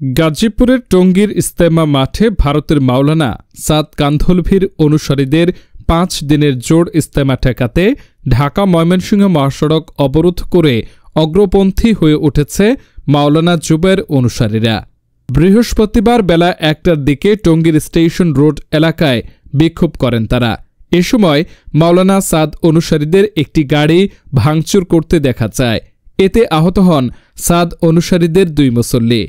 গাজীপুরের টঙ্গীর ইস্তেমা মাঠে ভারতের মাওলানা সাদ কান্ধলভির অনুসারীদের ৫ দিনের জোড় ইস্তেমা ঠেকাতে ঢাকা ময়মনসিংহ মহাসড়ক অবরোধ করে অগ্রপন্থী হয়ে উঠেছে মাওলানা জুবায়ের অনুসারীরা। বৃহস্পতিবার বেলা ১টার দিকে টঙ্গীর স্টেশন রোড এলাকায় বিক্ষোভ করেন তারা। এ সময় মাওলানা সাদ অনুসারীদের একটি গাড়ি ভাঙচুর করতে দেখা যায়। এতে আহত হন সাদ অনুসারীদের ২ মুসল্লি।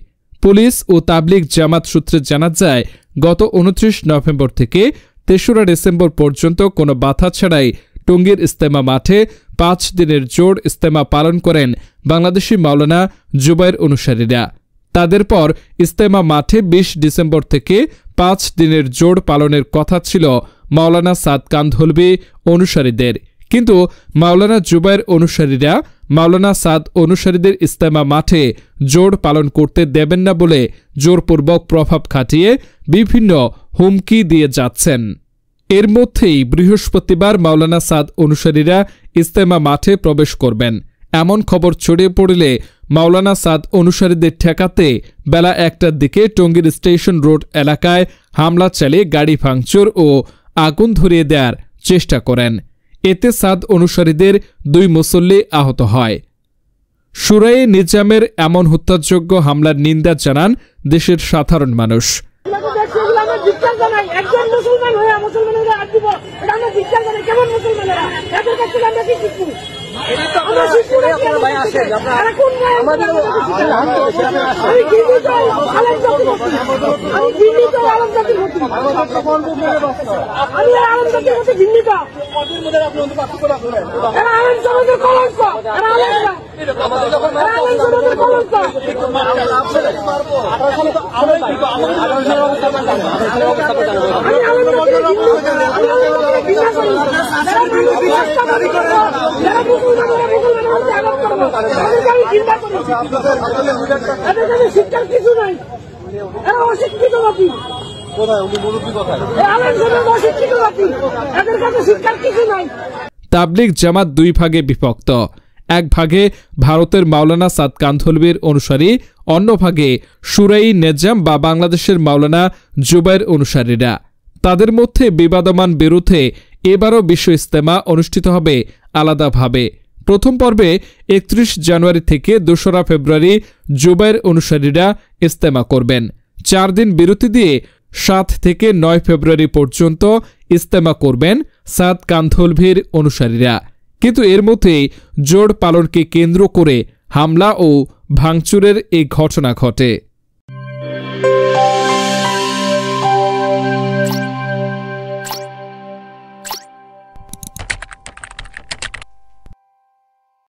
পুলিশ ও তাবলিগ জামাত সূত্রে জানা যায়, গত ২৯ নভেম্বর থেকে ৩রা ডিসেম্বর পর্যন্ত কোনো বাধা ছাড়াই টঙ্গীর ইস্তেমা মাঠে ৫ দিনের জোড় ইস্তেমা পালন করেন বাংলাদেশি মাওলানা জুবায়ের অনুসারীরা। তাদের পর ইস্তেমা মাঠে ২০ ডিসেম্বর থেকে ৫ দিনের জোড় পালনের কথা ছিল মাওলানা সাদ কান্ধলভি অনুসারীদের, কিন্তু মাওলানা জুবায়ের অনুসারীরা মাওলানা সাদ অনুসারীদের ইস্তেমা মাঠে জোড় পালন করতে দেবেন না বলে জোরপূর্বক প্রভাব খাটিয়ে বিভিন্ন হুমকি দিয়ে যাচ্ছেন। এর মধ্যেই বৃহস্পতিবার মাওলানা সাদ অনুসারীরা ইস্তেমা মাঠে প্রবেশ করবেন এমন খবর ছড়িয়ে পড়লে মাওলানা সাদ অনুসারীদের ঠেকাতে বেলা ১টার দিকে টঙ্গীর স্টেশন রোড এলাকায় হামলা চালিয়ে গাড়ি ভাঙচুর ও আগুন ধরিয়ে দেওয়ার চেষ্টা করেন। এতে সাদ অনুসারীদের ২ মুসল্লি আহত হয়। শুরায়ে নিজামের এমন হত্যাযোগ্য হামলার নিন্দা জানান দেশের সাধারণ মানুষ। তাবলিগ জামাত ২ ভাগে বিভক্ত। এক ভাগে ভারতের মাওলানা সাদ কান্ধলভির অনুসারী, অন্য ভাগে শুরায়ে নিজাম বা বাংলাদেশের মাওলানা জুবায়ের অনুসারীরা। তাদের মধ্যে বিবাদমান বিরুদ্ধে এবারও বিশ্ব ইস্তেমা অনুষ্ঠিত হবে আলাদাভাবে। প্রথম পর্বে ৩১ জানুয়ারি থেকে ২রা ফেব্রুয়ারি জুবায়ের অনুসারীরা ইস্তেমা করবেন। ৪ দিন বিরতি দিয়ে ৭ থেকে ৯ ফেব্রুয়ারি পর্যন্ত ইস্তেমা করবেন সাদ কান্ধলভির অনুসারীরা। কিন্তু এর মধ্যেই জোড় পালনকে কেন্দ্র করে হামলা ও ভাঙচুরের এই ঘটনা ঘটে।